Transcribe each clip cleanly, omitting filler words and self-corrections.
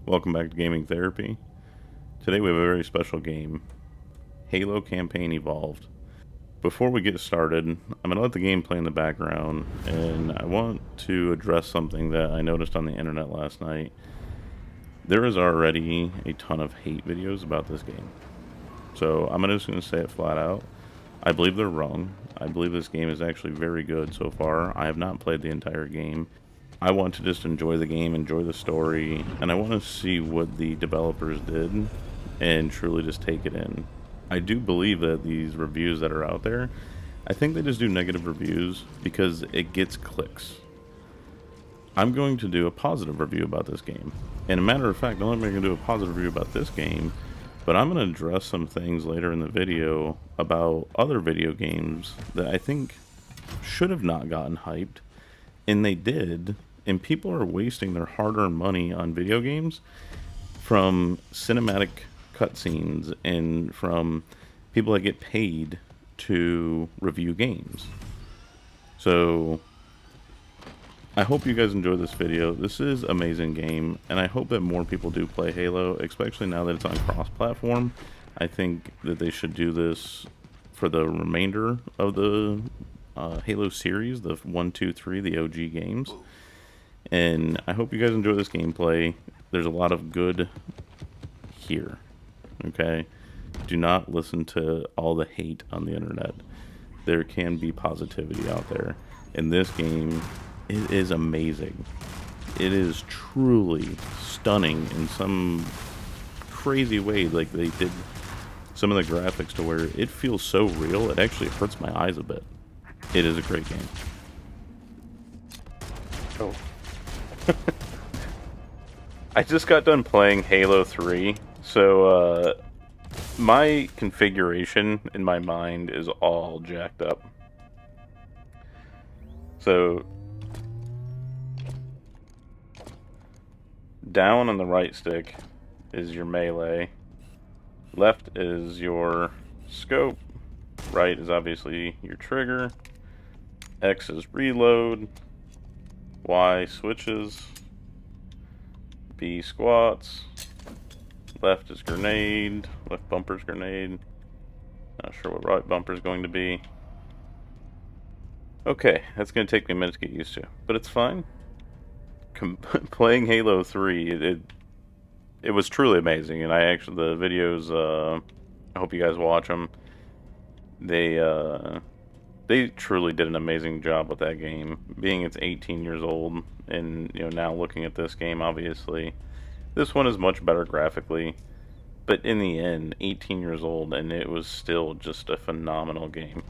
Welcome back to Gaming Therapy. Today we have a very special game, Halo Campaign Evolved. Before we get started, I'm going to let the game play in the background, and I want to address something that I noticed on the internet last night. There is already a ton of hate videos about this game. So I'm just going to say it flat out. I believe they're wrong. I believe this game is actually very good so far. I have not played the entire game. I want to just enjoy the game, enjoy the story, and I want to see what the developers did and truly just take it in. I do believe that these reviews that are out there, I think they just do negative reviews because it gets clicks. I'm going to do a positive review about this game. And a matter of fact, not only am I going to do a positive review about this game, but I'm going to address some things later in the video about other video games that I think should have not gotten hyped, and they did. And people are wasting their hard-earned money on video games from cinematic cutscenes and from people that get paid to review games. So I hope you guys enjoy this video. This is an amazing game, and I hope that more people do play Halo, especially now that it's on cross-platform. I think that they should do this for the remainder of the Halo series, the 1, 2, 3, the OG games. And I hope you guys enjoy this gameplay. There's a lot of good here, okay? Do not listen to all the hate on the internet. There can be positivity out there. And this game, it is amazing. It is truly stunning in some crazy way. Like, they did some of the graphics to where it feels so real, it actually hurts my eyes a bit. It is a great game. Oh. I just got done playing Halo 3, so my configuration in my mind is all jacked up. So, down on the right stick is your melee, left is your scope, right is obviously your trigger, X is reload, Y switches, B squats, left is grenade, left bumper's grenade, not sure what right bumper's going to be. Okay, that's going to take me a minute to get used to, but it's fine. Playing Halo 3, it was truly amazing, and the videos, I hope you guys watch them. They truly did an amazing job with that game. Being it's 18 years old, and now looking at this game, obviously, this one is much better graphically. But in the end, 18 years old, and it was still just a phenomenal game.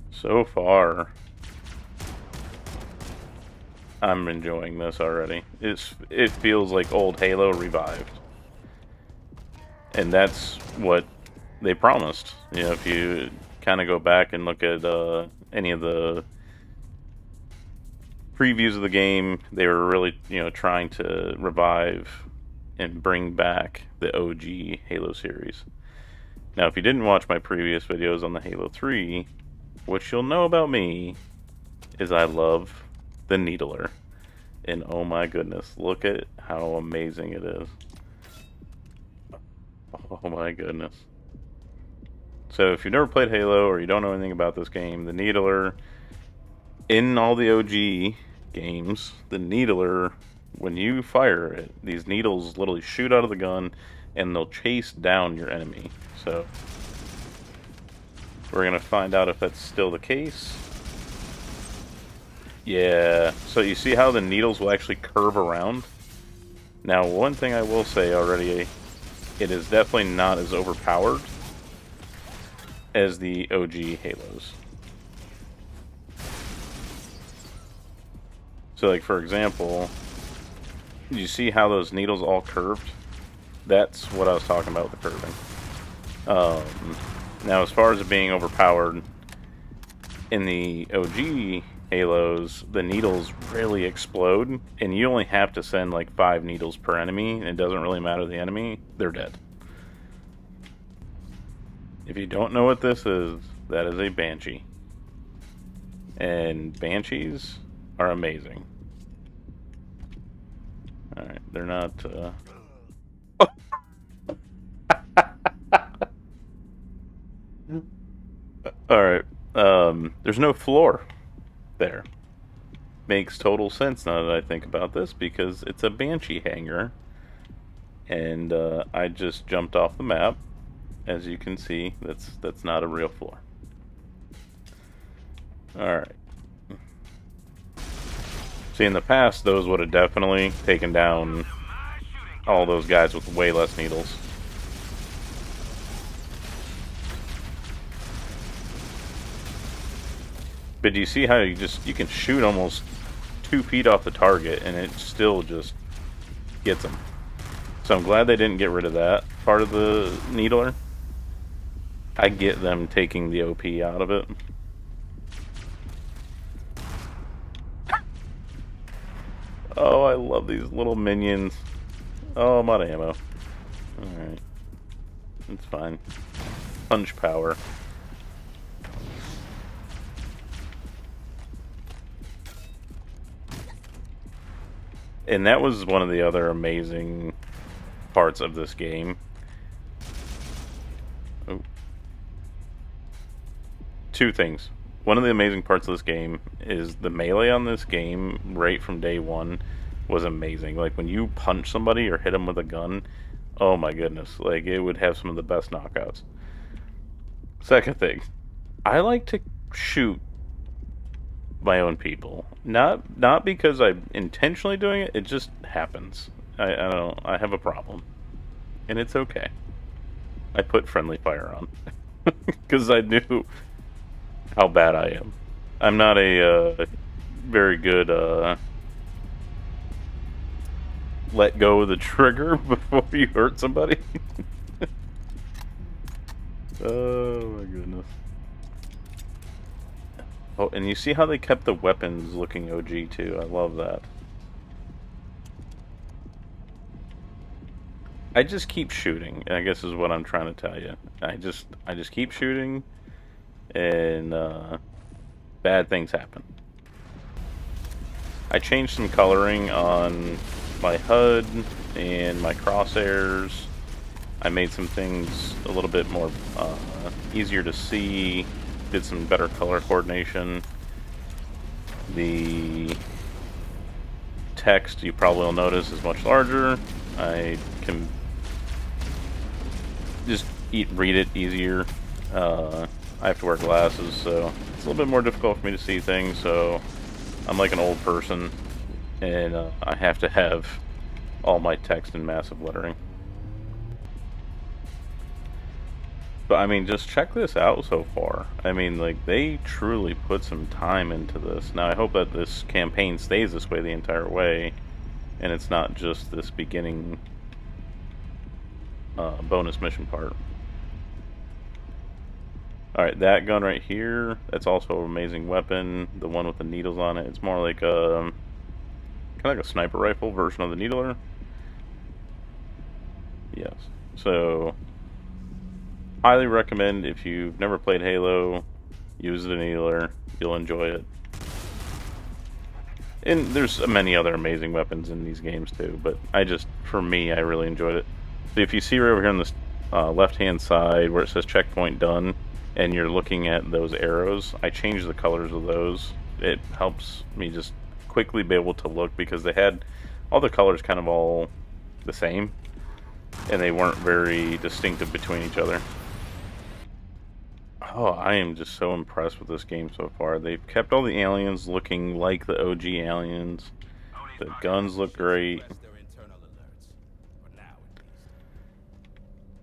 So far, I'm enjoying this already. It feels like old Halo revived, and that's what they promised. If you kind of go back and look at any of the previews of the game, they were really trying to revive and bring back the OG Halo series. Now, if you didn't watch my previous videos on the Halo 3, what you'll know about me is I love the Needler. And oh my goodness, look at how amazing it is. Oh my goodness. So if you've never played Halo or you don't know anything about this game, the Needler, in all the OG games, the Needler, when you fire it, these needles literally shoot out of the gun and they'll chase down your enemy. So we're going to find out if that's still the case. Yeah, so you see how the needles will actually curve around? Now, one thing I will say already, it is definitely not as overpowered as the OG Halos. So, like, for example, you see how those needles all curved? That's what I was talking about with the curving. Now, as far as it being overpowered, in the OG Halos, the needles really explode, and you only have to send like 5 needles per enemy, and it doesn't really matter the enemy, they're dead. If you don't know what this is, that is a Banshee. And Banshees are amazing. Alright. They're not. All right. There's no floor there. Makes total sense now that I think about this because it's a banshee hangar, and I just jumped off the map. As you can see, that's not a real floor. All right. See, in the past, those would have definitely taken down all those guys with way less needles. But do you see how you can shoot almost 2 feet off the target and it still just gets them? So I'm glad they didn't get rid of that part of the needler. I get them taking the OP out of it. Oh, I love these little minions. Oh, I'm out of ammo. Alright. It's fine. Punch power. And that was one of the other amazing parts of this game. Oh. 2 things. One of the amazing parts of this game is the melee on this game, right from day one, was amazing. Like, when you punch somebody or hit them with a gun, oh my goodness. Like, it would have some of the best knockouts. Second thing, I like to shoot my own people. Not because I'm intentionally doing it, it just happens. I don't. I have a problem. And it's okay. I put friendly fire on. Because I knew how bad I am. I'm not a very good let go of the trigger before you hurt somebody. Oh my goodness. Oh, and you see how they kept the weapons looking OG too. I love that. I just keep shooting, I guess is what I'm trying to tell you. I just keep shooting, and bad things happen. I changed some coloring on my HUD and my crosshairs. I made some things a little bit more easier to see. Did some better color coordination. The text, you probably will notice, is much larger. I can just read it easier. I have to wear glasses, so it's a little bit more difficult for me to see things, so I'm like an old person, and I have to have all my text in massive lettering. But I mean, just check this out so far. I mean, like, they truly put some time into this. Now, I hope that this campaign stays this way the entire way, and it's not just this beginning bonus mission part. Alright, that gun right here, that's also an amazing weapon. The one with the needles on it. It's more like a kind of like a sniper rifle version of the needler. Yes. So, highly recommend, if you've never played Halo, use the needler. You'll enjoy it. And there's many other amazing weapons in these games too, but for me, I really enjoyed it. So if you see right over here on this left-hand side where it says checkpoint done, and you're looking at those arrows, I changed the colors of those. It helps me just quickly be able to look, because they had all the colors kind of all the same, and they weren't very distinctive between each other. Oh, I am just so impressed with this game so far. They've kept all the aliens looking like the OG aliens. The guns look great.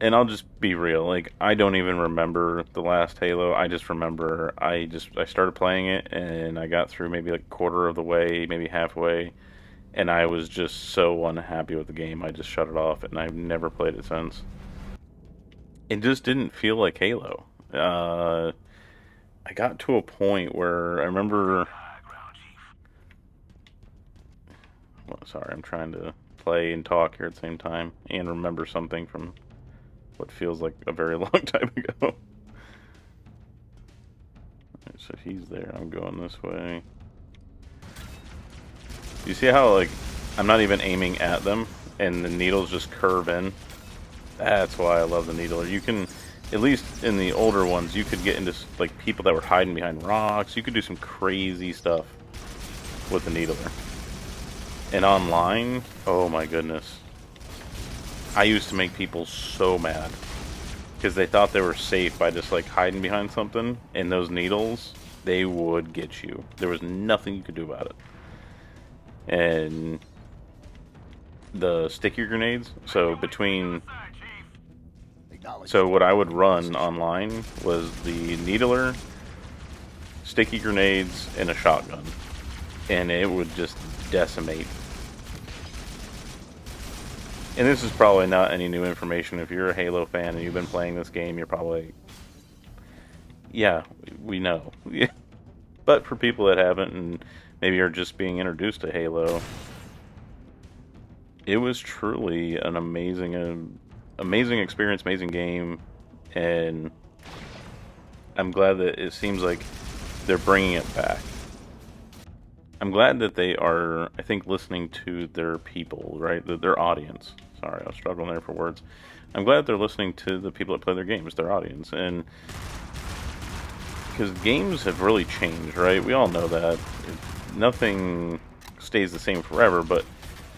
And I'll just be real, like, I don't even remember the last Halo. I just remember I started playing it, and I got through maybe like a quarter of the way, maybe halfway, and I was just so unhappy with the game. I just shut it off, and I've never played it since. It just didn't feel like Halo. I got to a point where I remember... Well, sorry, I'm trying to play and talk here at the same time, and remember something from what feels like a very long time ago. Alright, so he's there, I'm going this way. You see how, like, I'm not even aiming at them? and the needles just curve in. That's why I love the needler. You can, at least in the older ones, you could get into like people that were hiding behind rocks. You could do some crazy stuff with the needler. And online, oh my goodness. I used to make people so mad because they thought they were safe by just like hiding behind something, and those needles, they would get you. There was nothing you could do about it. And the sticky grenades, so what I would run online was the needler, sticky grenades, and a shotgun, and it would just decimate. And this is probably not any new information. If you're a Halo fan and you've been playing this game, you're probably, yeah, we know. But for people that haven't and maybe are just being introduced to Halo, it was truly an amazing experience, amazing game, and I'm glad that it seems like they're bringing it back. I'm glad that they are, I think, listening to their people, right? Their audience. Sorry, I was struggling there for words. I'm glad they're listening to the people that play their games, their audience, and because games have really changed, right? We all know that. Nothing stays the same forever, but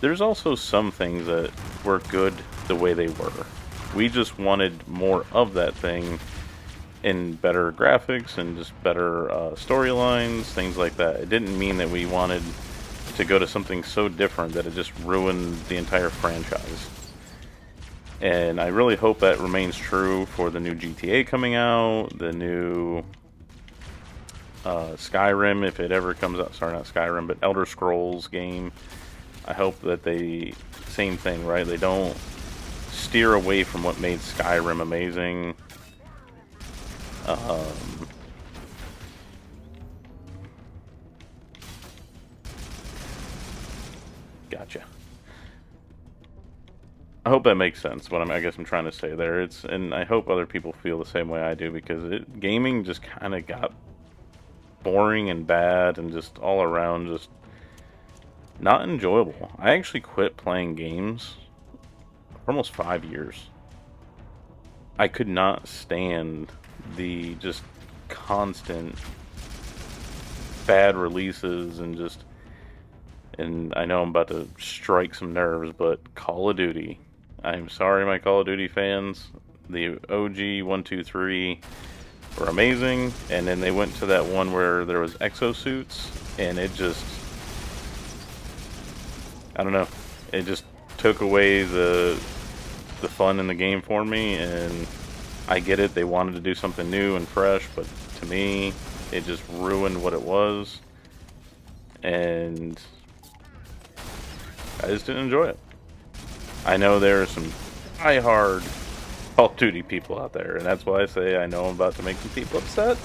there's also some things that were good the way they were. We just wanted more of that thing in better graphics and just better storylines, things like that. It didn't mean that we wanted to go to something so different that it just ruined the entire franchise. And I really hope that remains true for the new GTA coming out, the new Skyrim, if it ever comes out. Sorry, not Skyrim, but Elder Scrolls game. I hope that they, same thing, right? They don't steer away from what made Skyrim amazing. Gotcha. I hope that makes sense. What I guess I'm trying to say there. And I hope other people feel the same way I do, because gaming just kind of got boring and bad and just all around just not enjoyable. I actually quit playing games for almost 5 years. I could not stand the just constant bad releases and I know I'm about to strike some nerves, but Call of Duty. I'm sorry, my Call of Duty fans. The OG 1, 2, 3 were amazing, and then they went to that one where there was exosuits, and it just, I don't know, it just took away the fun in the game for me. And I get it, they wanted to do something new and fresh, but to me, it just ruined what it was, and I just didn't enjoy it. I know there are some die-hard Call of Duty people out there, and that's why I say I know I'm about to make some people upset,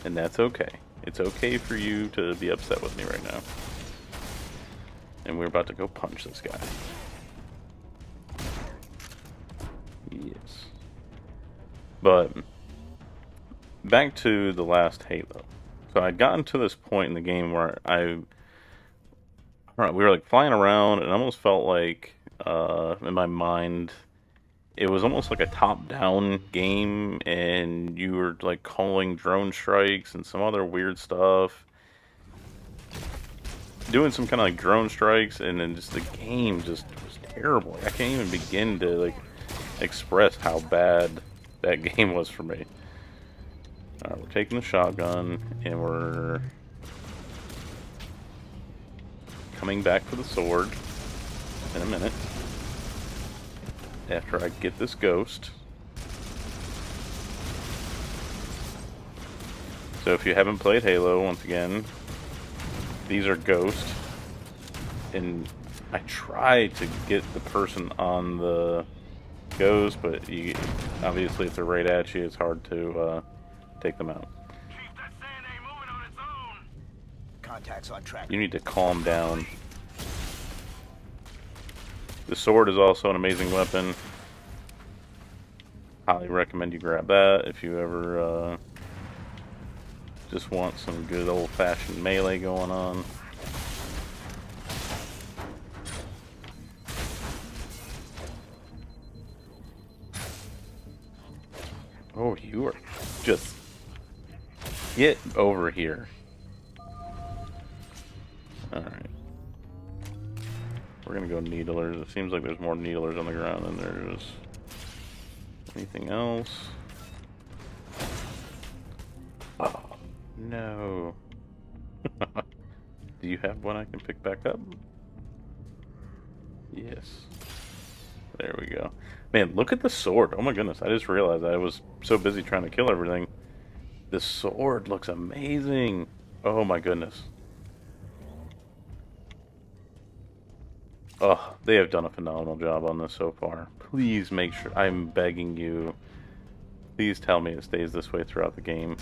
and that's okay. It's okay for you to be upset with me right now. And we're about to go punch this guy. Yes. But back to the last Halo. So I'd gotten to this point in the game where we were like flying around, and I almost felt like in my mind it was almost like a top-down game, and you were like calling drone strikes and some other weird stuff, doing some kind of like drone strikes, and then just the game just was terrible. I can't even begin to like express how bad that game was for me. Alright, we're taking the shotgun, and we're coming back for the sword in a minute. After I get this ghost. So if you haven't played Halo, once again, these are ghosts. And I tried to get the person on the ghost, but obviously if they're right at you, it's hard to take them out. Chief, that sand ain't moving on its own. Contacts on track. You need to calm down. The sword is also an amazing weapon. Highly recommend you grab that if you ever just want some good old-fashioned melee going on. Oh, you are just... Get over here. Alright. We're gonna go needlers. It seems like there's more needlers on the ground than there's anything else. Oh, no. Do you have one I can pick back up? Yes. There we go. Man, look at the sword. Oh my goodness, I just realized I was so busy trying to kill everything. This sword looks amazing. Oh my goodness. Oh, they have done a phenomenal job on this so far. Please make sure, I'm begging you, please tell me it stays this way throughout the game.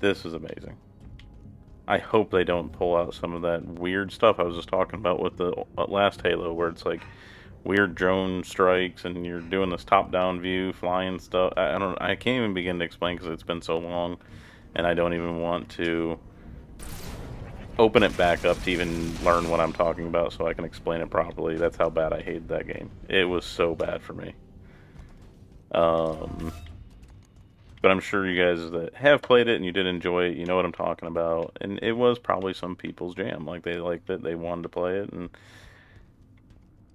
This is amazing. I hope they don't pull out some of that weird stuff I was just talking about with the last Halo, where it's like weird drone strikes and you're doing this top-down view, flying stuff. I can't even begin to explain because it's been so long, and I don't even want to open it back up to even learn what I'm talking about so I can explain it properly. That's how bad I hated that game. It was so bad for me. But I'm sure you guys that have played it and you did enjoy it, you know what I'm talking about. And it was probably some people's jam. Like, they liked it, they wanted to play it, and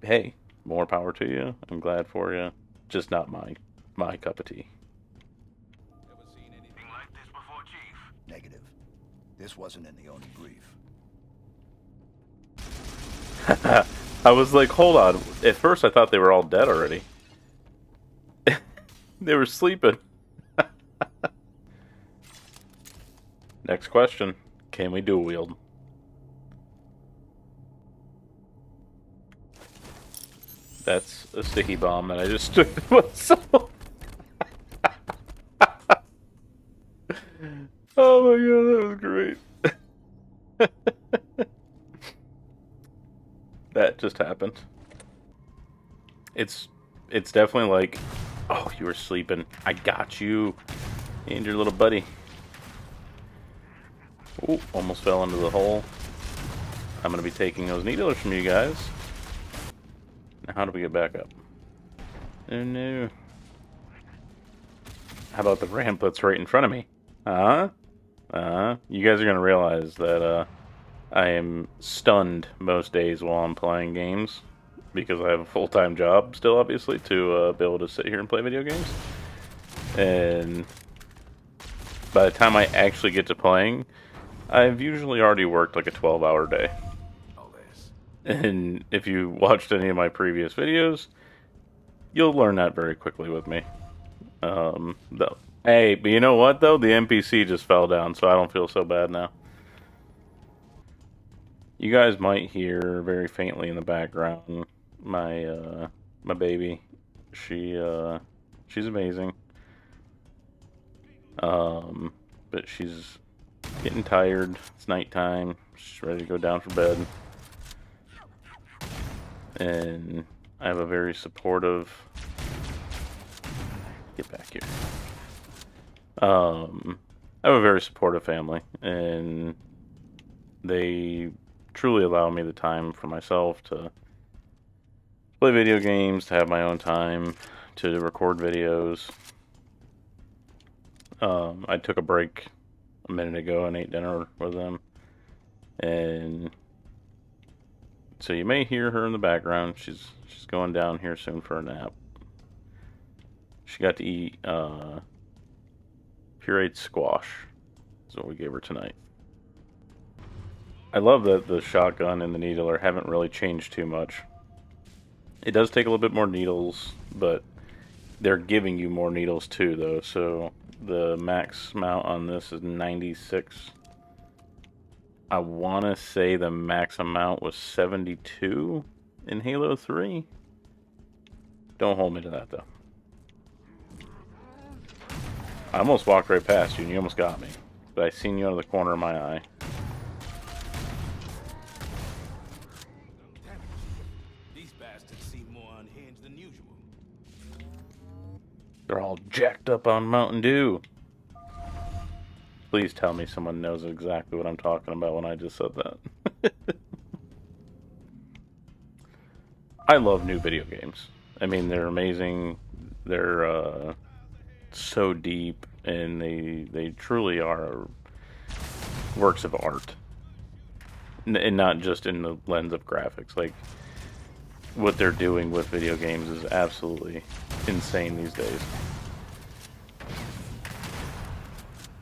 hey, more power to you. I'm glad for you. Just not my cup of tea. Ever seen anything like this before, Chief? Negative. This wasn't in the only brief. I was like, hold on. At first I thought they were all dead already. They were sleeping. Next question. Can we dual wield? That's a sticky bomb that I just took to myself. Oh my god, that was great. That just happened. It's definitely like, oh, you were sleeping. I got you and your little buddy. Ooh, almost fell into the hole. I'm going to be taking those needlers from you guys. Now, how do we get back up? Oh no. How about the ramp that's right in front of me? You guys are going to realize that I am stunned most days while I'm playing games. Because I have a full-time job still, obviously, to be able to sit here and play video games. And by the time I actually get to playing, I've usually already worked like a 12-hour day. And if you watched any of my previous videos, you'll learn that very quickly with me. Though. Hey, but you know what, though? The NPC just fell down, so I don't feel so bad now. You guys might hear very faintly in the background my baby. She's amazing. But she's getting tired. It's nighttime. She's ready to go down for bed. And I have a very supportive... Get back here. I have a very supportive family, and they truly allow me the time for myself to play video games, to have my own time, to record videos. I took a break a minute ago and ate dinner with them, and so you may hear her in the background. She's going down here soon for a nap. She got to eat pureed squash. That's what we gave her tonight. I love that the shotgun and the needler haven't really changed too much. It does take a little bit more needles, but they're giving you more needles too, though. So the max amount on this is 96. I want to say the max amount was 72 in Halo 3. Don't hold me to that, though. I almost walked right past you, and you almost got me. But I seen you out of the corner of my eye. These bastards seem more unhinged than usual. They're all jacked up on Mountain Dew. Please tell me someone knows exactly what I'm talking about when I just said that. I love new video games. I mean, they're amazing. They're so deep, and they truly are works of art, and not just in the lens of graphics. Like what they're doing with video games is absolutely insane these days.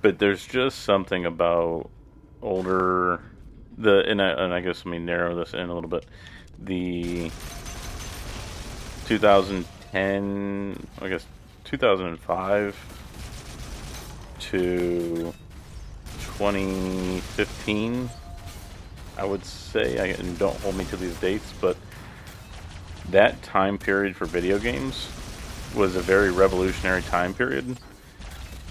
But there's just something about older and I guess let me narrow this in a little bit. The 2010, I guess 2005 to 2015, I would say, and don't hold me to these dates, but that time period for video games was a very revolutionary time period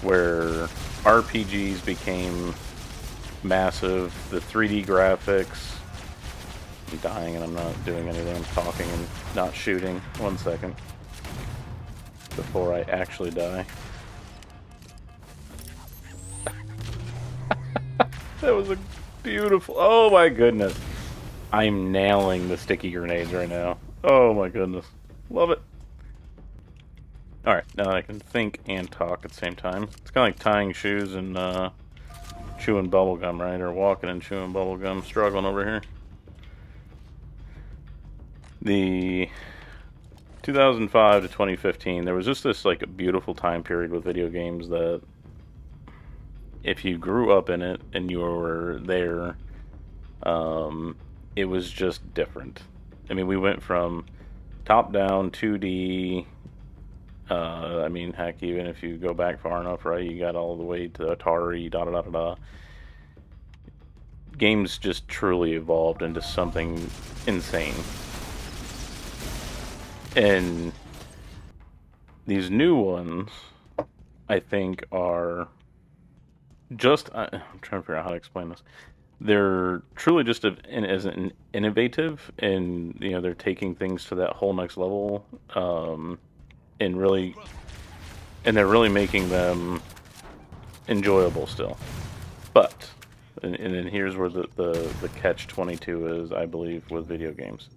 where RPGs became massive. The 3D graphics. I'm dying and I'm not doing anything. I'm talking and not shooting. 1 second. Before I actually die. That was a beautiful... Oh my goodness. I'm nailing the sticky grenades right now. Oh my goodness. Love it. Alright, now I can think and talk at the same time. It's kind of like tying shoes and chewing bubblegum, right? Or walking and chewing bubblegum. Struggling over here. The 2005 to 2015, there was just this like beautiful time period with video games that if you grew up in it and you were there, it was just different. I mean, we went from top-down 2D. I mean, heck, even if you go back far enough, right, you got all the way to Atari, da da da da da. Games just truly evolved into something insane. And these new ones, I think, are just... I'm trying to figure out how to explain this. They're truly just as an innovative, and you know, they're taking things to that whole next level, and they're really making them enjoyable still. But and then here's where the catch-22 is, I believe, with video games.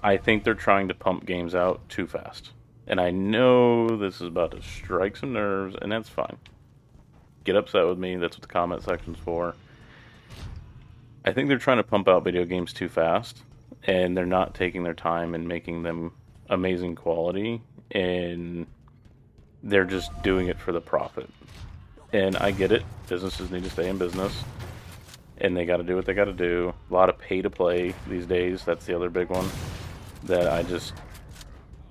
I think they're trying to pump games out too fast. And I know this is about to strike some nerves, and that's fine. Get upset with me, that's what the comment section's for. I think they're trying to pump out video games too fast, and they're not taking their time and making them amazing quality, and they're just doing it for the profit. And I get it, businesses need to stay in business, and they gotta do what they gotta do. A lot of pay to play these days, that's the other big one that I just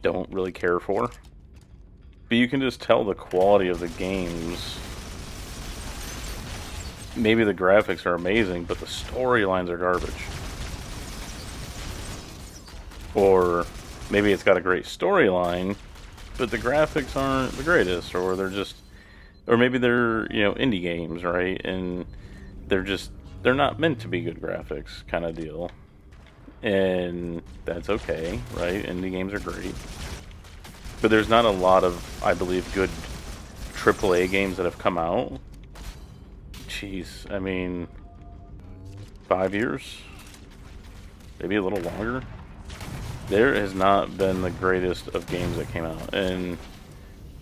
don't really care for. But you can just tell the quality of the games. Maybe the graphics are amazing, but the storylines are garbage. Or maybe it's got a great storyline, but the graphics aren't the greatest, or they're just... Or maybe they're, you know, indie games, right? And they're not meant to be good graphics kind of deal. And that's okay, right? Indie games are great. But there's not a lot of, I believe, good AAA games that have come out. Jeez, I mean, 5 years? Maybe a little longer? There has not been the greatest of games that came out. And,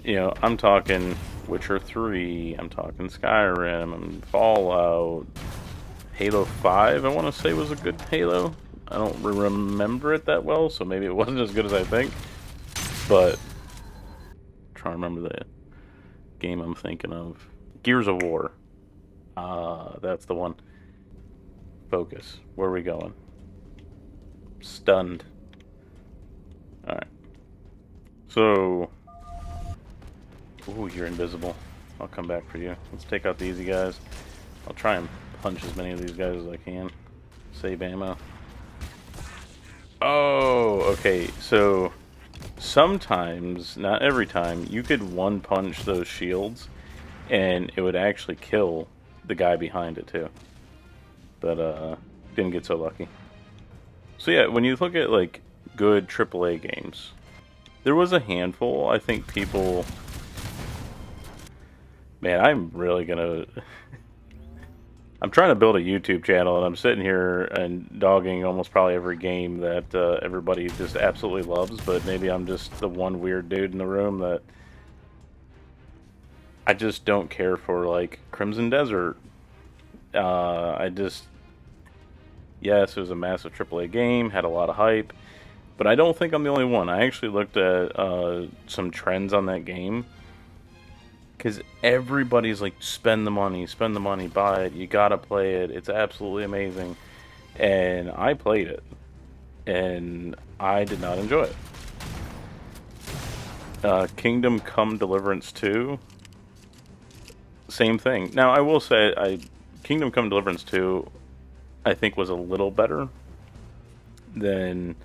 you know, I'm talking Witcher 3, I'm talking Skyrim, and Fallout. Halo 5, I want to say, was a good Halo. I don't remember it that well, so maybe it wasn't as good as I think. But I'm trying to remember the game I'm thinking of. Gears of War. That's the one. Focus. Where are we going? Stunned. Alright. So... Ooh, you're invisible. I'll come back for you. Let's take out the easy guys. I'll try and punch as many of these guys as I can. Save ammo. Oh, okay. So sometimes, not every time, you could one punch those shields and it would actually kill the guy behind it too. But didn't get so lucky. So yeah, when you look at like good AAA games, there was a handful. I think people... Man, I'm really gonna... I'm trying to build a YouTube channel, and I'm sitting here and dogging almost probably every game that everybody just absolutely loves, but maybe I'm just the one weird dude in the room that I just don't care for, like Crimson Desert. I just, yes, it was a massive AAA game, had a lot of hype, but I don't think I'm the only one. I actually looked at some trends on that game, because everybody's like, spend the money, buy it, you gotta play it, it's absolutely amazing. And I played it, and I did not enjoy it. Kingdom Come Deliverance 2, same thing. Now, I will say, Kingdom Come Deliverance 2, I think, was a little better than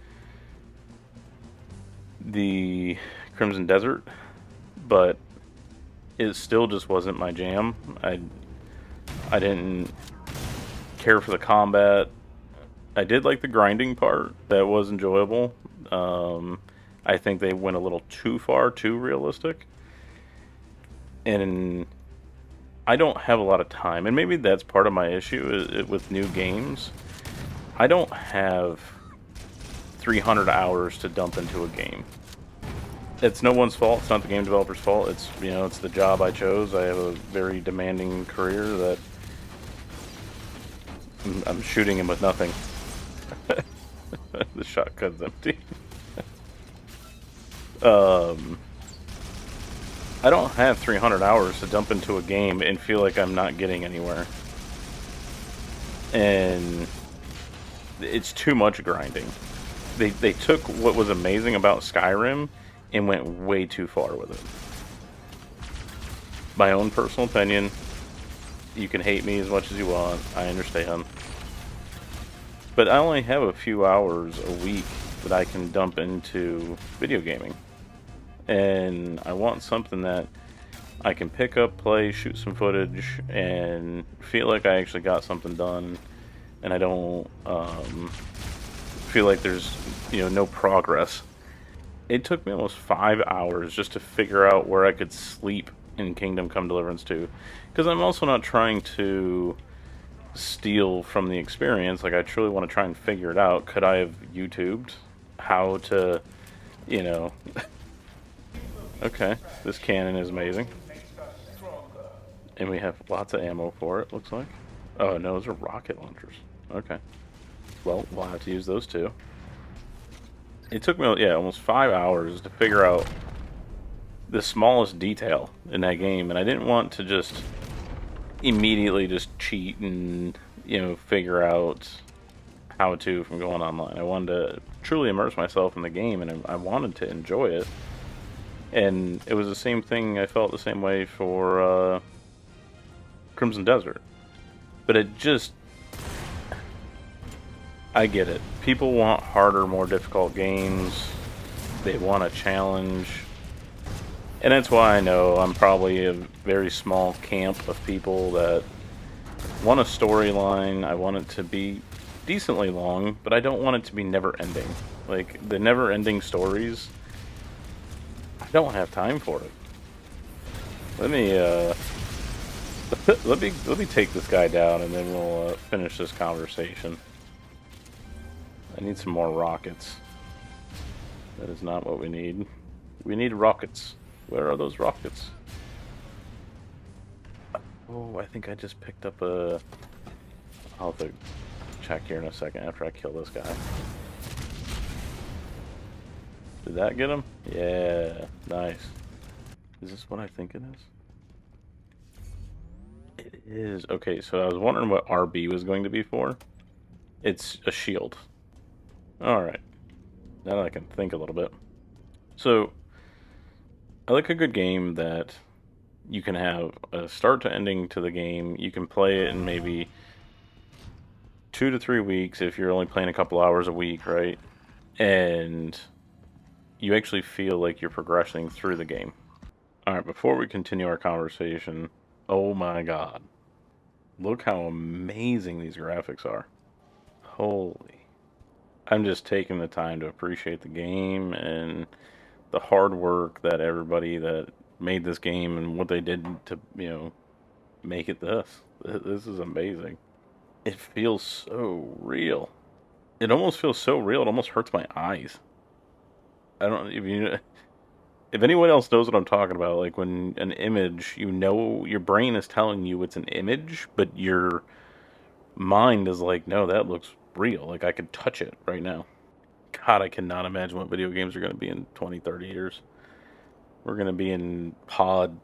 the Crimson Desert, but it still just wasn't my jam. I didn't care for the combat. I did like the grinding part. That was enjoyable. I think they went a little too far, too realistic. And I don't have a lot of time. And maybe that's part of my issue with new games. I don't have 300 hours to dump into a game. It's no one's fault. It's not the game developer's fault. It's, it's the job I chose. I have a very demanding career that I'm shooting him with nothing. The shotgun's empty. I don't have 300 hours to dump into a game and feel like I'm not getting anywhere. And it's too much grinding. They took what was amazing about Skyrim and went way too far with it. My own personal opinion. You can hate me as much as you want. I understand. But I only have a few hours a week that I can dump into video gaming. And I want something that I can pick up, play, shoot some footage, and feel like I actually got something done. And I don't feel like there's, no progress. It took me almost 5 hours just to figure out where I could sleep in Kingdom Come Deliverance 2. Because I'm also not trying to steal from the experience. Like, I truly want to try and figure it out. Could I have YouTubed how to, Okay, this cannon is amazing. And we have lots of ammo for it, looks like. Oh, no, those are rocket launchers. Okay. Well, we'll have to use those too. It took me, almost 5 hours to figure out the smallest detail in that game, and I didn't want to just immediately just cheat and, figure out how to from going online. I wanted to truly immerse myself in the game, and I wanted to enjoy it. And it was the same thing, I felt the same way for Crimson Desert. But it just... I get it. People want harder, more difficult games. They want a challenge. And that's why I know I'm probably a very small camp of people that want a storyline. I want it to be decently long, but I don't want it to be never-ending. Like, the never-ending stories, I don't have time for it. Let me let me take this guy down, and then we'll finish this conversation. I need some more rockets. That is not what we need. We need rockets. Where are those rockets? Oh, I think I just picked up a... I'll have to check here in a second after I kill this guy. Did that get him? Yeah, nice. Is this what I think it is? It is. Okay, so I was wondering what RB was going to be for. It's a shield. Alright. Now that I can think a little bit. So, I like a good game that you can have a start to ending to the game. You can play it in maybe 2 to 3 weeks if you're only playing a couple hours a week, right? And you actually feel like you're progressing through the game. Alright, before we continue our conversation, oh my god. Look how amazing these graphics are. Holy. I'm just taking the time to appreciate the game and the hard work that everybody that made this game and what they did to, make it this. This is amazing. It feels so real. It almost feels so real, it almost hurts my eyes. I don't if anyone else knows what I'm talking about, like when an image, you know, your brain is telling you it's an image, but your mind is like, no, that looks real. Like I could touch it right now. God, I cannot imagine what video games are going to be in 20, 30 years. We're going to be in pod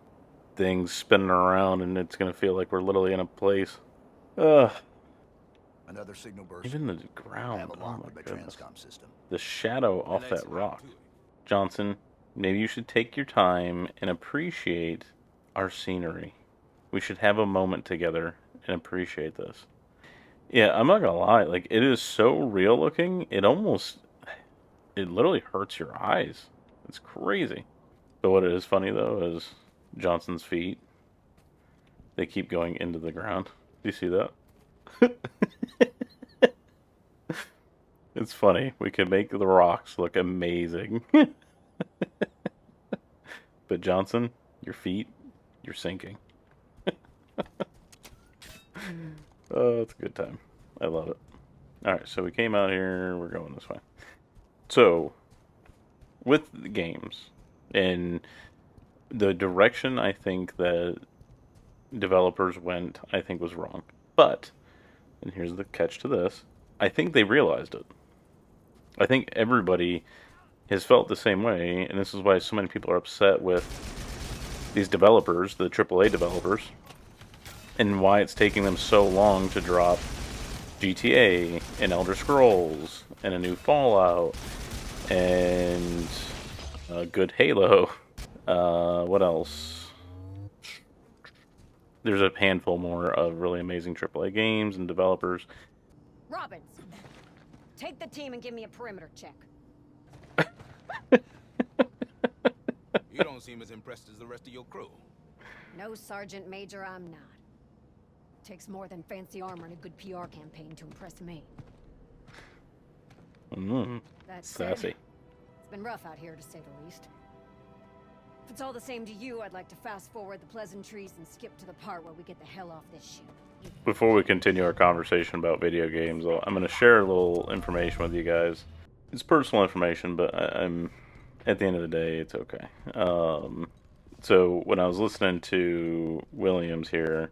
things spinning around, and it's going to feel like we're literally in a place. Ugh. Another signal burst. Even the ground. Have a Oh lock my with the goodness. transcom system. The shadow off that rock. Johnson, maybe you should take your time and appreciate our scenery. We should have a moment together and appreciate this. Yeah, I'm not gonna lie, like it is so real looking, it literally hurts your eyes. It's crazy. But what is funny though is Johnson's feet, they keep going into the ground. Do you see that? It's funny. We can make the rocks look amazing. But Johnson, your feet, you're sinking. Oh, it's a good time. I love it. Alright, so we came out here. We're going this way. So, with the games, and the direction I think that developers went, I think was wrong. But, and here's the catch to this, I think they realized it. I think everybody has felt the same way, and this is why so many people are upset with these developers, the AAA developers, and why it's taking them so long to drop GTA and Elder Scrolls and a new Fallout and a good Halo. What else? There's a handful more of really amazing AAA games and developers. Robbins, take the team and give me a perimeter check. You don't seem as impressed as the rest of your crew. No, Sergeant Major, I'm not. Takes more than fancy armor and a good PR campaign to impress me. That's Sassy. It's been rough out here, to say the least. If it's all the same to you, I'd like to fast forward the pleasantries and skip to the part where we get the hell off this ship. Before we continue our conversation about video games, I'm going to share a little information with you guys. It's personal information, but I'm at the end of the day, it's okay. So when I was listening to Williams here,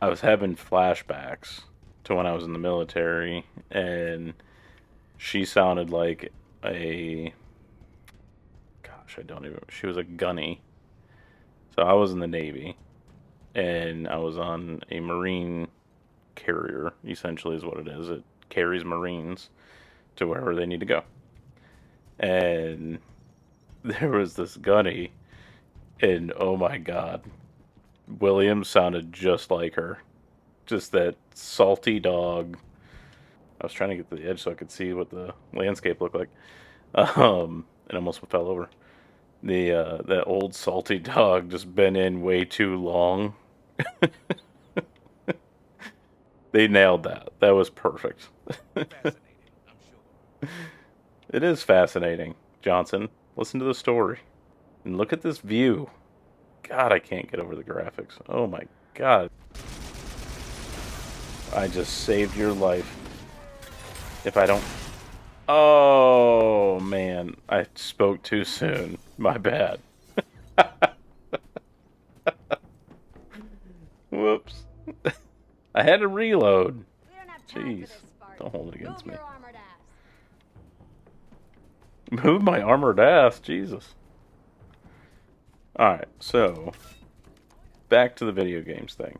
I was having flashbacks to when I was in the military, and she sounded like she was a gunny. So I was in the Navy, and I was on a Marine carrier, essentially is what it is. It carries Marines to wherever they need to go. And there was this gunny, and oh my god, William sounded just like her. Just that salty dog. I was trying to get to the edge so I could see what the landscape looked like. And almost fell over. That old salty dog just been in way too long. They nailed that. That was perfect. Fascinating, I'm sure. It is fascinating, Johnson. Listen to the story. And look at this view. God, I can't get over the graphics. Oh my god. I just saved your life. If I don't... Oh, man. I spoke too soon. My bad. Whoops. I had to reload. We don't have time Jeez. for this, Spartan. Don't hold it against Move me. your armored ass. Move my armored ass. Jesus. Alright, so... back to the video games thing.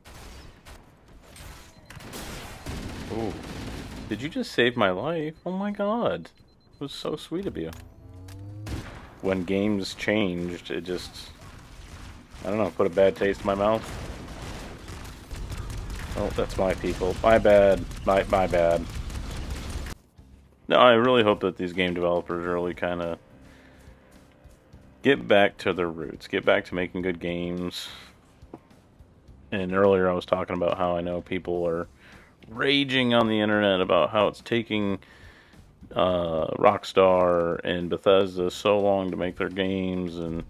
Ooh. Did you just save my life? Oh my god. It was so sweet of you. When games changed, it just... I don't know, put a bad taste in my mouth. Oh, that's my people. My bad. My bad. No, I really hope that these game developers really kind of get back to their roots. Get back to making good games. And earlier I was talking about how I know people are raging on the internet about how it's taking Rockstar and Bethesda so long to make their games, and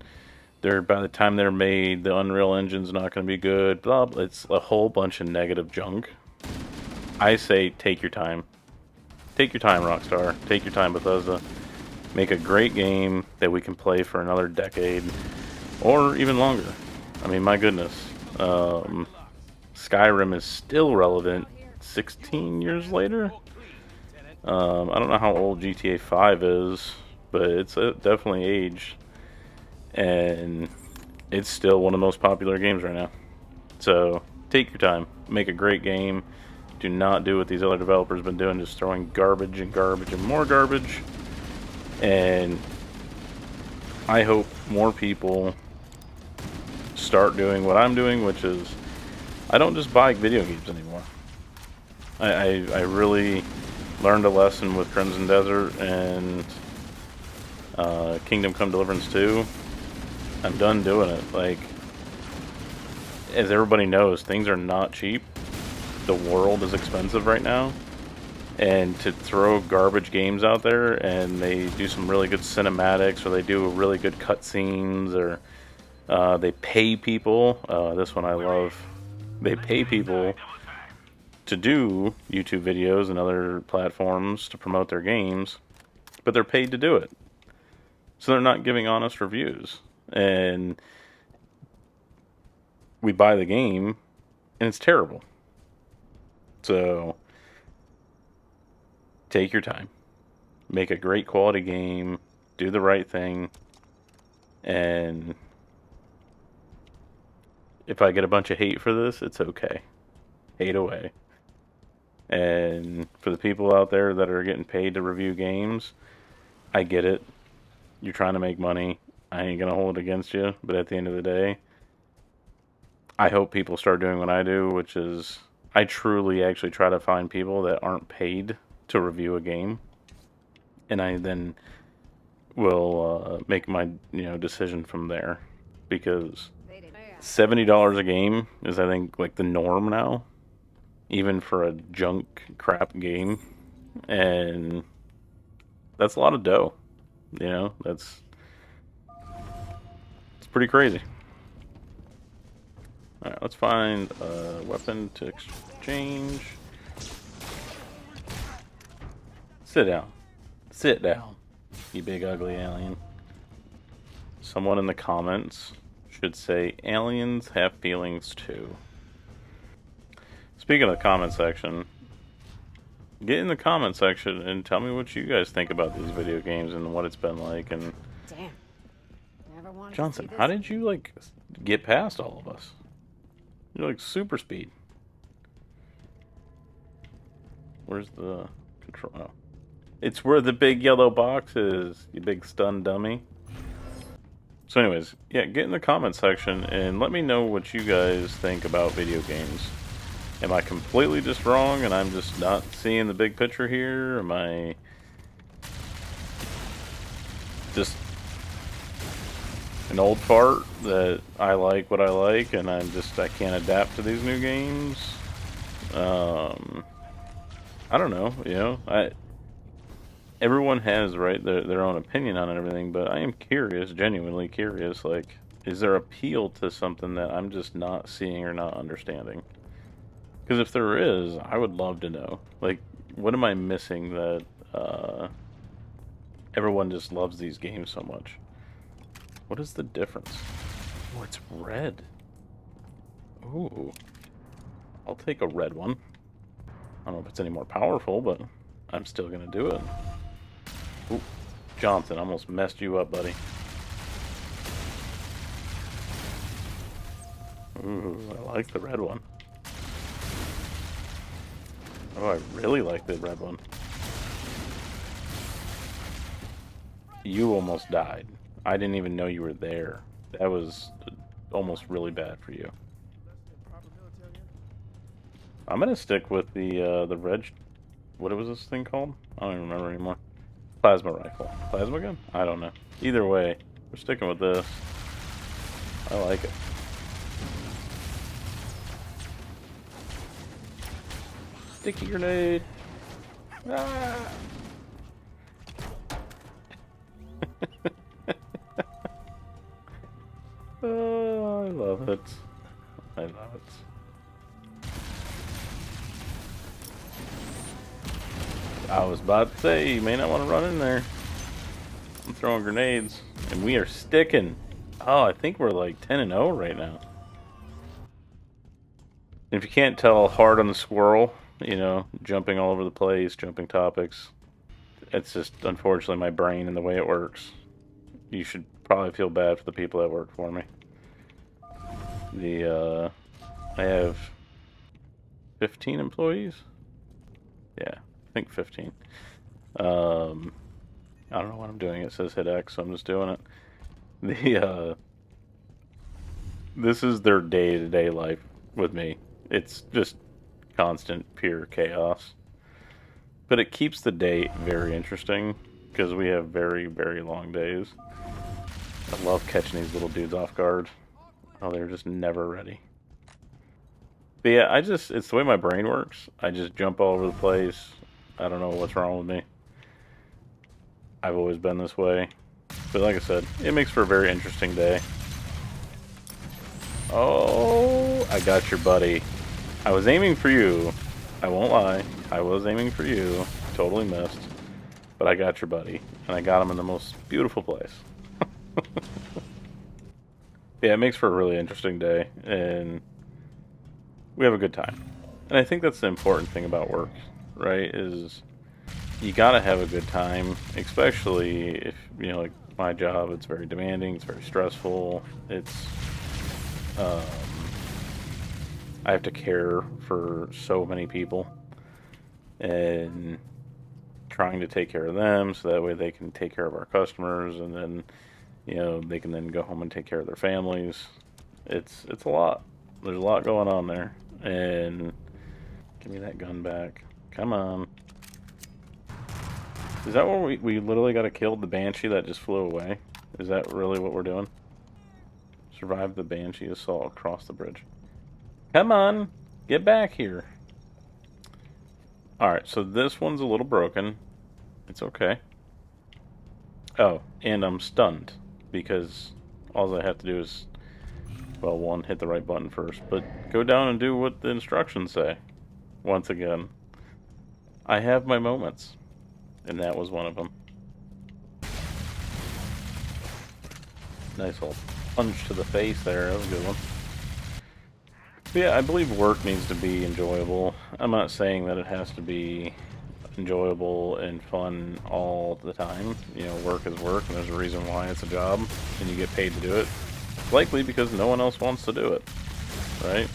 by the time they're made, the Unreal Engine's not going to be good. Blah, blah. It's a whole bunch of negative junk. I say take your time. Take your time, Rockstar. Take your time, Bethesda. Make a great game that we can play for another decade or even longer. I mean, my goodness. Skyrim is still relevant 16 years later. I don't know how old GTA 5 is, but it's definitely aged. And it's still one of the most popular games right now. So take your time, make a great game. Do not do what these other developers have been doing, just throwing garbage and garbage and more garbage. And I hope more people start doing what I'm doing, which is I don't just buy video games anymore. I really learned a lesson with Crimson Desert and Kingdom Come Deliverance 2. I'm done doing it. Like, as everybody knows, things are not cheap. The world is expensive right now. And to throw garbage games out there and they do some really good cinematics or they do really good cutscenes or they pay people. This one I love. They pay people to do YouTube videos and other platforms to promote their games, but they're paid to do it. So they're not giving honest reviews. And we buy the game and it's terrible. So take your time. Make a great quality game. Do the right thing. And if I get a bunch of hate for this, it's okay. Hate away. And for the people out there that are getting paid to review games, I get it. You're trying to make money. I ain't gonna hold it against you. But at the end of the day, I hope people start doing what I do, which is I truly actually try to find people that aren't paid to review a game, and I then will make my decision from there, because $70 a game is, I think, like the norm now, even for a junk crap game, and that's a lot of dough. It's pretty crazy. All right, let's find a weapon to exchange. Sit down. Sit down, you big ugly alien. Someone in the comments should say, aliens have feelings too. Speaking of the comment section, get in the comment section and tell me what you guys think about these video games and what it's been like. And Damn. Never wanted Johnson, to see how this. did you get past all of us? You're like super speed. Where's the control? Oh. It's where the big yellow box is, you big stun dummy. So anyways, yeah, get in the comment section and let me know what you guys think about video games. Am I completely just wrong and I'm just not seeing the big picture here? Am I just an old fart that I like what I like and I can't adapt to these new games? I don't know, everyone has their own opinion on it and everything, but I am curious, genuinely curious, is there appeal to something that I'm just not seeing or not understanding? Because if there is, I would love to know. What am I missing that everyone just loves these games so much? What is the difference? Oh, it's red. Ooh. I'll take a red one. I don't know if it's any more powerful, but I'm still gonna do it. Ooh, Johnson, almost messed you up, buddy. Ooh, I like the red one. Oh, I really like the red one. You almost died. I didn't even know you were there. That was almost really bad for you. I'm gonna stick with the red. What was this thing called? I don't even remember anymore. Plasma rifle. Plasma gun? I don't know. Either way, we're sticking with this. I like it. Sticky grenade. Ah. love it. I love it. I was about to say, you may not want to run in there. I'm throwing grenades, and we are sticking. Oh, I think we're like 10-0 right now. If you can't tell, hard on the squirrel, you know, jumping all over the place, jumping topics. It's just, unfortunately, my brain and the way it works. You should probably feel bad for the people that work for me. I have 15 employees? Yeah, I think 15. I don't know what I'm doing. It says hit X, so I'm just doing it. This is their day-to-day life with me. It's just constant, pure chaos. But it keeps the day very interesting, because we have very, very long days. I love catching these little dudes off guard. Oh, they're just never ready. But yeah, it's the way my brain works. I just jump all over the place. I don't know what's wrong with me. I've always been this way. But like I said, it makes for a very interesting day. Oh, I got your buddy. I was aiming for you. I won't lie. I was aiming for you. Totally missed. But I got your buddy. And I got him in the most beautiful place. Yeah, it makes for a really interesting day. And we have a good time. And I think that's the important thing about work, right? Is you gotta have a good time. Especially if, you know, like my job, it's very demanding. It's very stressful. It's... I have to care for so many people and trying to take care of them so that way they can take care of our customers, and then, you know, they can then go home and take care of their families. It's a lot. There's a lot going on there. And give me that gun back. Come on. Is that where we literally got to kill the Banshee that just flew away? Is that really what we're doing? Survive the Banshee assault across the bridge. Come on, get back here. Alright, so this one's a little broken. It's okay. Oh, and I'm stunned, because all I have to do is, well, one, hit the right button first, but go down and do what the instructions say. Once again, I have my moments, and that was one of them. Nice little punch to the face there, that was a good one. But yeah, I believe work needs to be enjoyable. I'm not saying that it has to be enjoyable and fun all the time. You know, work is work, and there's a reason why it's a job, and you get paid to do it. Likely because no one else wants to do it, right?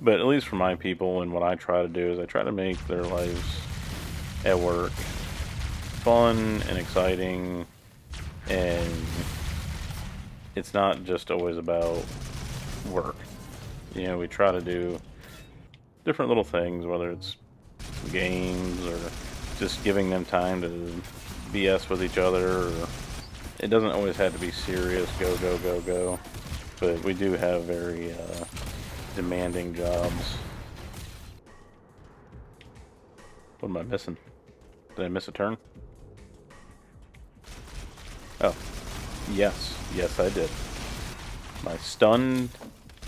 But at least for my people, and what I try to do is I try to make their lives at work fun and exciting, and it's not just always about work. You know, we try to do different little things, whether it's games or just giving them time to BS with each other. Or it doesn't always have to be serious, go, go, go, go. But we do have very demanding jobs. What am I missing? Did I miss a turn? Oh, yes. Yes, I did. My stun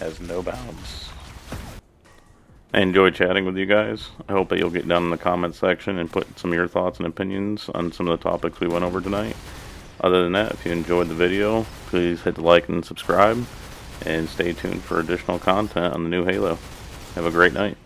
has no bounds. I enjoyed chatting with you guys. I hope that you'll get down in the comments section and put some of your thoughts and opinions on some of the topics we went over tonight. Other than that, if you enjoyed the video, please hit the like and subscribe, and stay tuned for additional content on the new Halo. Have a great night.